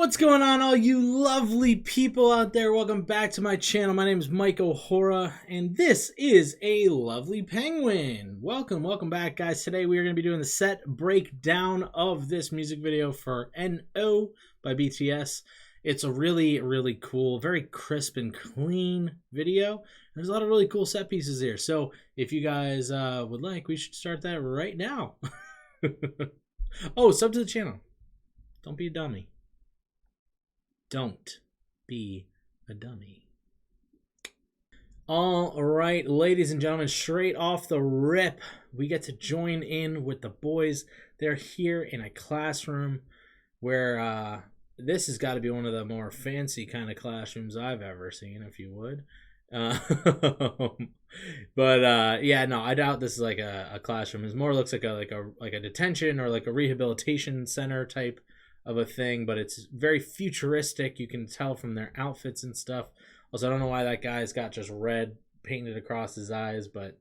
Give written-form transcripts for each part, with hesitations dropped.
What's going on, all you lovely people out there? Welcome back to my channel. My name is Mike O'Hora, and this is a lovely penguin. Welcome back, guys. Today we are going to be doing the set breakdown of this music video for N.O by BTS. It's a really cool, very crisp and clean video. There's a lot of really cool set pieces here. So if you guys would like, we should start that right now. Oh, sub to the channel. Don't be a dummy. Don't be a dummy. All right, ladies and gentlemen, straight off the rip, we get to join in with the boys. They're here in a classroom where this has got to be one of the more fancy kind of classrooms I've ever seen, if you would. But yeah, no, I doubt this is like a classroom. It more looks like a detention or like a rehabilitation center type of a thing, but it's very futuristic. You can tell from their outfits and stuff. Also, I don't know why that guy's got just red painted across his eyes, but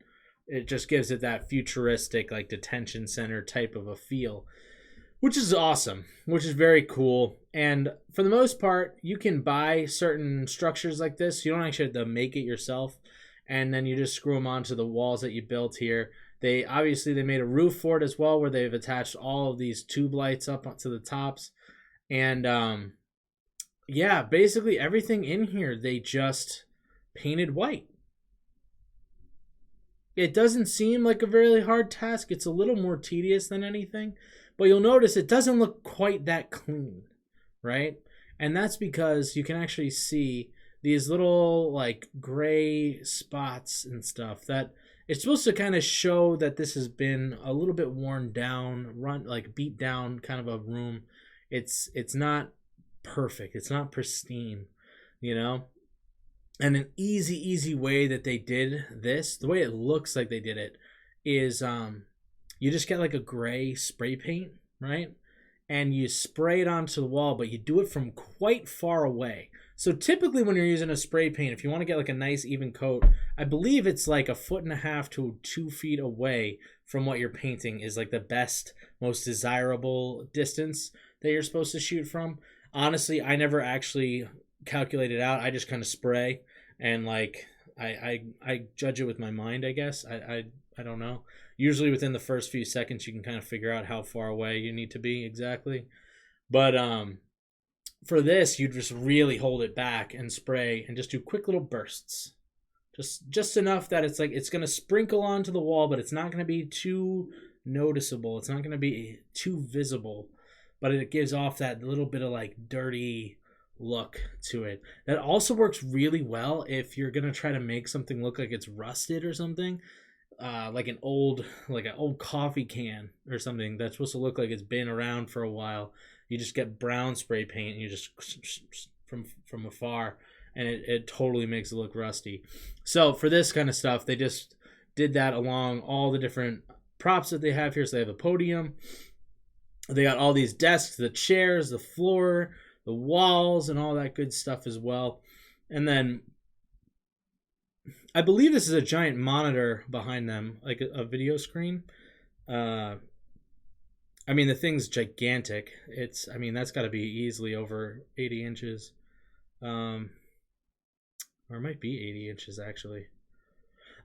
it just gives it that futuristic, like detention center type of a feel, which is awesome, which is very cool. And for the most part, you can buy certain structures like this. You don't actually have to make it yourself, and then you just screw them onto the walls that you built here. They made a roof for it as well, where they've attached all of these tube lights up to the tops. And yeah, basically everything in here they just painted white. It doesn't seem like a very hard task. It's a little more tedious than anything, but you'll notice it doesn't look quite that clean, right? And that's because you can actually see these little like gray spots and stuff that it's supposed to kind of show that this has been a little bit worn down, beat down kind of a room. It's not perfect. It's not pristine, you know? And an easy way that they did this, the way it looks like they did it, is you just get like a gray spray paint, right? And you spray it onto the wall, but you do it from quite far away. So typically when you're using a spray paint, if you want to get like a nice even coat, I believe it's like 1.5 to 2 feet away from what you're painting is like the best, most desirable distance that you're supposed to shoot from. Honestly, I never actually calculated out. I just kind of spray and like I judge it with my mind, I guess. I don't know. Usually within the first few seconds you can kind of figure out how far away you need to be exactly. But for this, you just really hold it back and spray and just do quick little bursts. Just enough that it's like it's going to sprinkle onto the wall, but it's not going to be too noticeable. It's not going to be too visible, but it gives off that little bit of like dirty look to it. That also works really well if you're going to try to make something look like it's rusted or something. Like an old coffee can or something that's supposed to look like it's been around for a while. You just get brown spray paint and you just from afar, and it totally makes it look rusty. So for this kind of stuff, they just did that along all the different props that they have here. So they have a podium. They got all these desks, the chairs, the floor, the walls, and all that good stuff as well. And then I believe this is a giant monitor behind them, like a video screen. I mean, the thing's gigantic. That's got to be easily over 80 inches. Or it might be 80 inches, actually.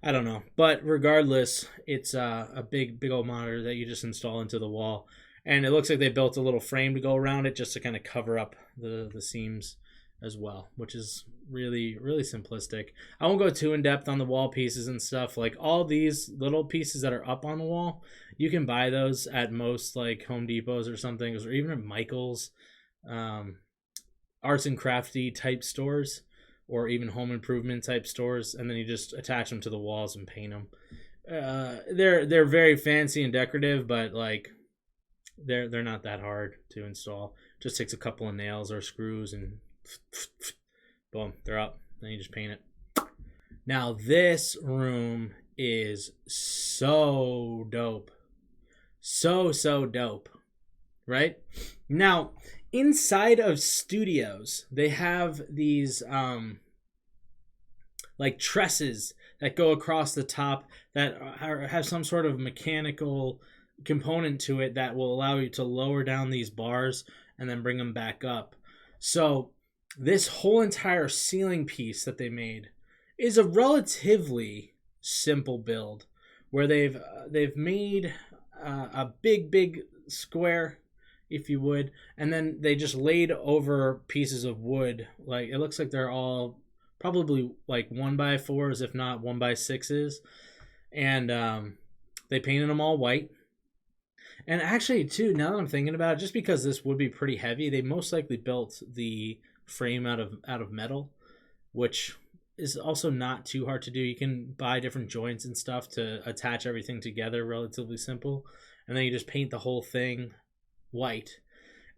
I don't know. But regardless, it's a big old monitor that you just install into the wall. And it looks like they built a little frame to go around it just to kind of cover up the seams as well, which is really simplistic. I won't go too in depth on the wall pieces and stuff. Like all these little pieces that are up on the wall, you can buy those at most like Home Depots or something, or even at Michael's, arts and crafty type stores, or even home improvement type stores, and then you just attach them to the walls and paint them. They're very fancy and decorative, but like they're not that hard to install. Just takes a couple of nails or screws and boom, they're up. Then you just paint it. Now this room is so dope. So dope. Right? Now, inside of studios, they have these like tresses that go across the top that have some sort of mechanical component to it that will allow you to lower down these bars and then bring them back up. So this whole entire ceiling piece that they made is a relatively simple build, where they've made a big square, if you would, and then they just laid over pieces of wood. Like, it looks like they're all probably like 1x4s, if not 1x6s, and they painted them all white. And actually, too, now that I'm thinking about it, just because this would be pretty heavy, they most likely built the frame out of metal, which is also not too hard to do. You can buy different joints and stuff to attach everything together, relatively simple, and then you just paint the whole thing white,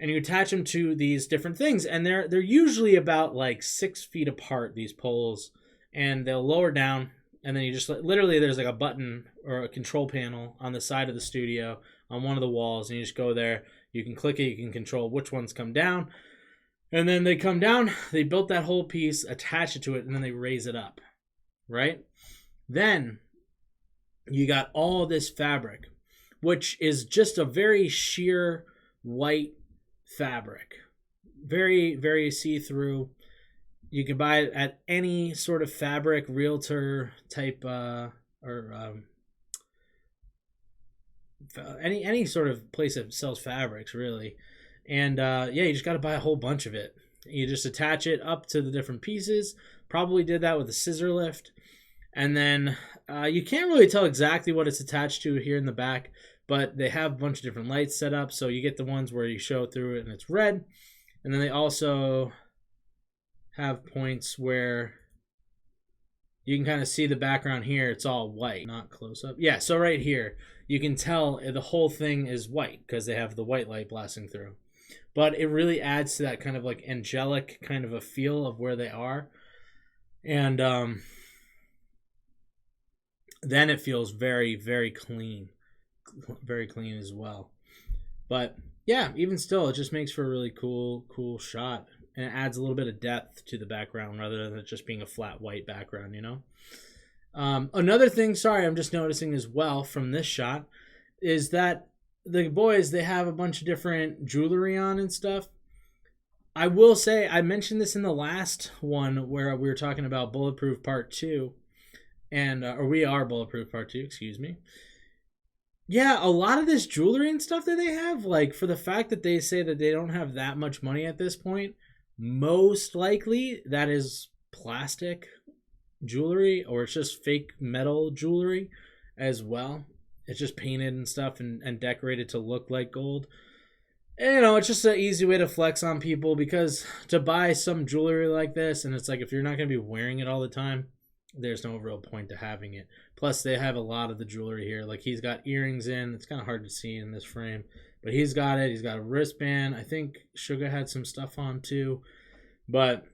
and you attach them to these different things, and they're usually about like 6 feet apart, these poles, and they'll lower down, and then you just literally, there's like a button or a control panel on the side of the studio on one of the walls, and you just go there, you can click it, you can control which ones come down, and then they come down, they built that whole piece, attach it to it, and then they raise it up, right? Then you got all this fabric, which is just a very sheer white fabric, very see-through. You can buy it at any sort of fabric realtor type any sort of place that sells fabrics, really. And you just got to buy a whole bunch of it. You just attach it up to the different pieces. Probably did that with a scissor lift. And then you can't really tell exactly what it's attached to here in the back, but they have a bunch of different lights set up. So you get the ones where you show through it and it's red. And then they also have points where you can kind of see the background here. It's all white, not close up. Yeah, so right here, you can tell the whole thing is white because they have the white light blasting through. But it really adds to that kind of like angelic kind of a feel of where they are. And then it feels very clean. Very clean as well. But yeah, even still, it just makes for a really cool shot. And it adds a little bit of depth to the background rather than it just being a flat white background, you know? Another thing, sorry, I'm just noticing as well from this shot, is that the boys, they have a bunch of different jewelry on and stuff. I will say, I mentioned this in the last one where we were talking about Bulletproof Part 2, and or We Are Bulletproof Part 2, excuse me. Yeah, a lot of this jewelry and stuff that they have, like, for the fact that they say that they don't have that much money at this point, most likely that is plastic jewelry, or it's just fake metal jewelry as well. It's just painted and stuff and decorated to look like gold. And, you know, it's just an easy way to flex on people, because to buy some jewelry like this, and it's like, if you're not going to be wearing it all the time, there's no real point to having it. Plus, they have a lot of the jewelry here. Like, he's got earrings in. It's kind of hard to see in this frame, but he's got it. He's got a wristband. I think Suga had some stuff on too. But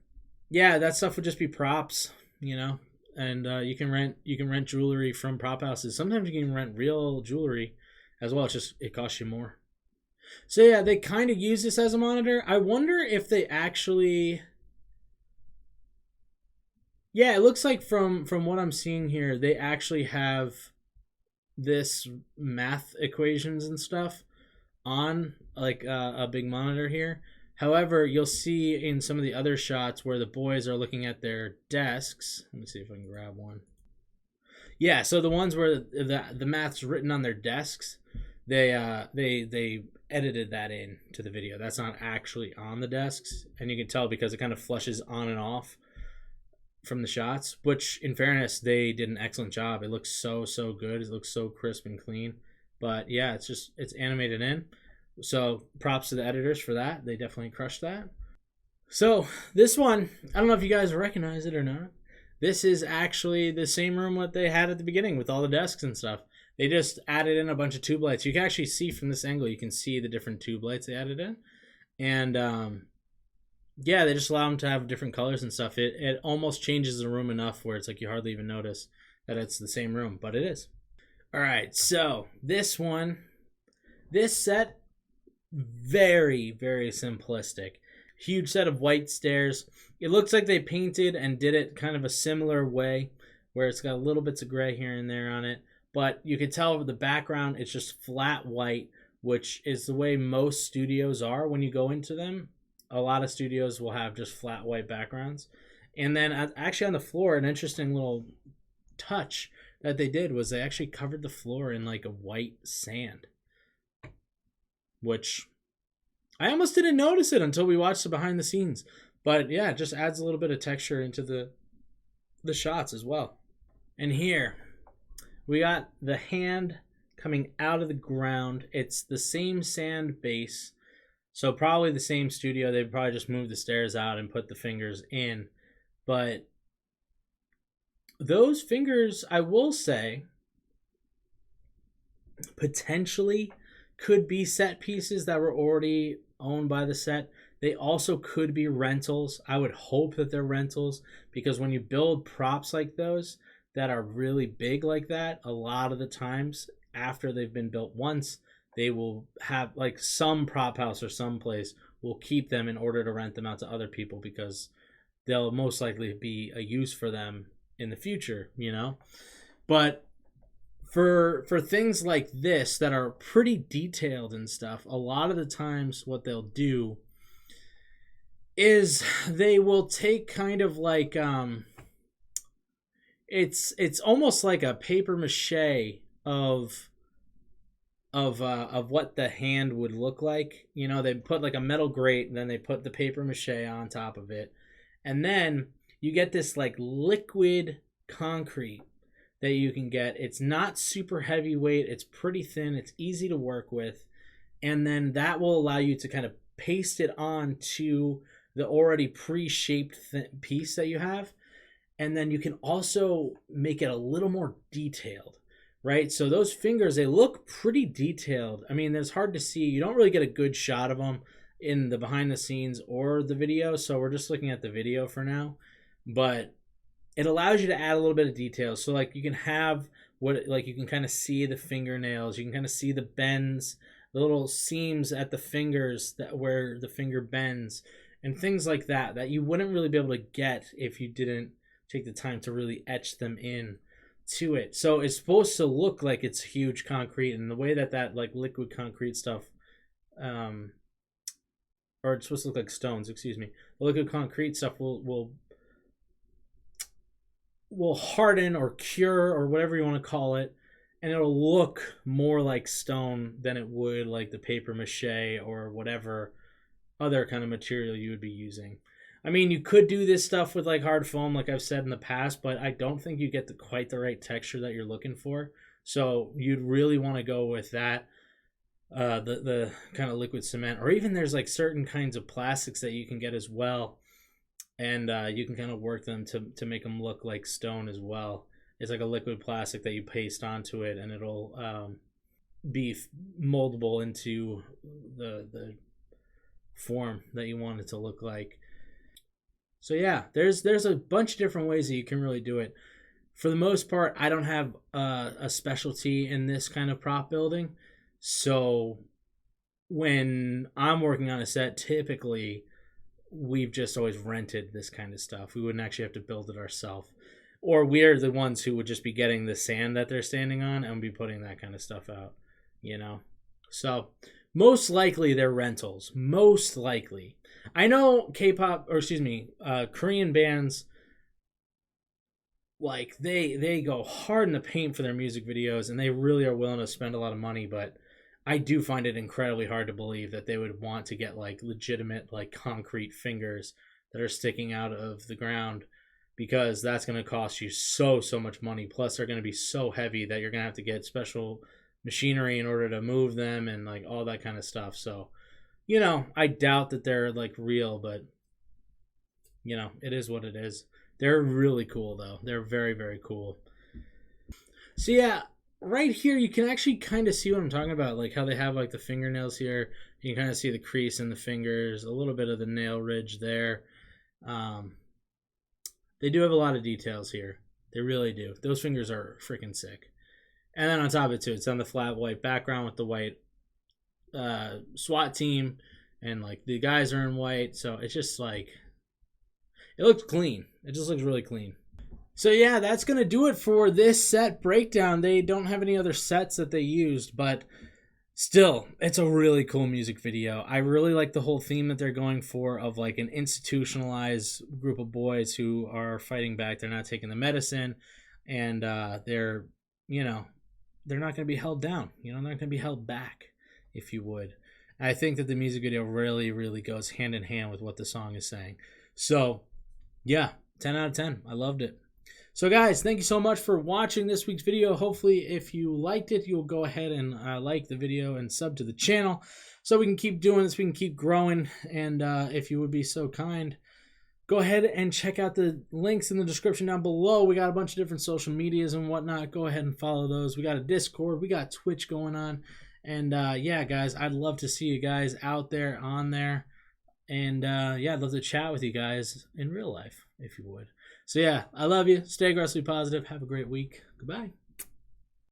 yeah, that stuff would just be props, you know. And you can rent jewelry from prop houses. Sometimes you can rent real jewelry as well. It's just, it costs you more. So yeah, they kind of use this as a monitor. I wonder if they actually... Yeah, it looks like from what I'm seeing here, they actually have this math equations and stuff on like a big monitor here. However, you'll see in some of the other shots where the boys are looking at their desks. Let me see if I can grab one. Yeah, so the ones where the math's written on their desks, they edited that in to the video. That's not actually on the desks, and you can tell because it kind of flushes on and off from the shots, which in fairness, they did an excellent job. It looks so good. It looks so crisp and clean. But yeah, it's animated in. So props to the editors for that. They definitely crushed that. So this one, I don't know if you guys recognize it or not. This is actually the same room what they had at the beginning with all the desks and stuff. They just added in a bunch of tube lights. You can actually see from this angle, you can see the different tube lights they added in. And yeah, they just allow them to have different colors and stuff. It almost changes the room enough where it's like you hardly even notice that it's the same room, but it is. All right, so this set, very simplistic. Huge set of white stairs. It looks like they painted and did it kind of a similar way, where it's got little bits of gray here and there on it, but you can tell with the background, it's just flat white, which is the way most studios are when you go into them. A lot of studios will have just flat white backgrounds. And then actually on the floor, an interesting little touch that they did was they actually covered the floor in like a white sand, which I almost didn't notice it until we watched the behind the scenes. But yeah, it just adds a little bit of texture into the shots as well. And here we got the hand coming out of the ground. It's the same sand base, so probably the same studio. They probably just moved the stairs out and put the fingers in. But those fingers, I will say, potentially could be set pieces that were already owned by the set. They also could be rentals. I would hope that they're rentals, because when you build props like those that are really big like that, a lot of the times after they've been built once, they will have like some prop house or some place will keep them in order to rent them out to other people, because they'll most likely be a use for them in the future, you know. But for things like this that are pretty detailed and stuff, a lot of the times what they'll do is they will take kind of like it's almost like a paper mache of what the hand would look like. You know, they put like a metal grate and then they put the paper mache on top of it. And then you get this like liquid concrete that you can get. It's not super heavyweight. It's pretty thin. It's easy to work with. And then that will allow you to kind of paste it on to the already pre-shaped piece that you have. And then you can also make it a little more detailed, right? So those fingers, they look pretty detailed. I mean, it's hard to see. You don't really get a good shot of them in the behind the scenes or the video, so we're just looking at the video for now. But it allows you to add a little bit of detail. So like you can have you can kind of see the fingernails, you can kind of see the bends, the little seams at the fingers that where the finger bends, and things like that you wouldn't really be able to get if you didn't take the time to really etch them in to it. So it's supposed to look like it's huge concrete, and the way that like liquid concrete stuff or it's supposed to look like stones, excuse me. The liquid concrete stuff will harden or cure or whatever you want to call it, and it'll look more like stone than it would like the paper mache or whatever other kind of material you would be using. I mean, you could do this stuff with like hard foam, like I've said in the past, but I don't think you get quite the right texture that you're looking for. So you'd really want to go with that. The kind of liquid cement, or even there's like certain kinds of plastics that you can get as well, and you can kind of work them to make them look like stone as well. It's like a liquid plastic that you paste onto it, and it'll be moldable into the form that you want it to look like. So yeah, there's a bunch of different ways that you can really do it. For the most part, I don't have a specialty in this kind of prop building. So when I'm working on a set, typically we've just always rented this kind of stuff. We wouldn't actually have to build it ourselves. Or we're the ones who would just be getting the sand that they're standing on and be putting that kind of stuff out, you know? So most likely they're rentals. Most likely. I know Korean bands, like they go hard in the paint for their music videos, and they really are willing to spend a lot of money, but I do find it incredibly hard to believe that they would want to get like legitimate like concrete fingers that are sticking out of the ground, because that's going to cost you so much money. Plus they're going to be so heavy that you're going to have to get special machinery in order to move them and like all that kind of stuff. So, you know, I doubt that they're like real, but you know, it is what it is. They're really cool though. They're very, very cool. So yeah, right here you can actually kind of see what I'm talking about, like how they have like the fingernails here. You can kind of see the crease in the fingers, a little bit of the nail ridge there. They do have a lot of details here. They really do. Those fingers are freaking sick. And then on top of it too, it's on the flat white background with the white SWAT team, and like the guys are in white, so it's just like, it looks clean. It just looks really clean. So yeah, that's going to do it for this set breakdown. They don't have any other sets that they used, but Still, it's a really cool music video. I really like the whole theme that they're going for of like an institutionalized group of boys who are fighting back. They're not taking the medicine, and they're, you know, they're not going to be held down. You know, they're not going to be held back, if you would. I think that the music video really, really goes hand in hand with what the song is saying. So, yeah, 10 out of 10. I loved it. So guys, thank you so much for watching this week's video. Hopefully, if you liked it, you'll go ahead and like the video and sub to the channel so we can keep doing this, we can keep growing. And if you would be so kind, go ahead and check out the links in the description down below. We got a bunch of different social medias and whatnot. Go ahead and follow those. We got a Discord. We got Twitch going on. And yeah, guys, I'd love to see you guys out there on there. And yeah, I'd love to chat with you guys in real life, if you would. So yeah, I love you. Stay aggressively positive. Have a great week. Goodbye.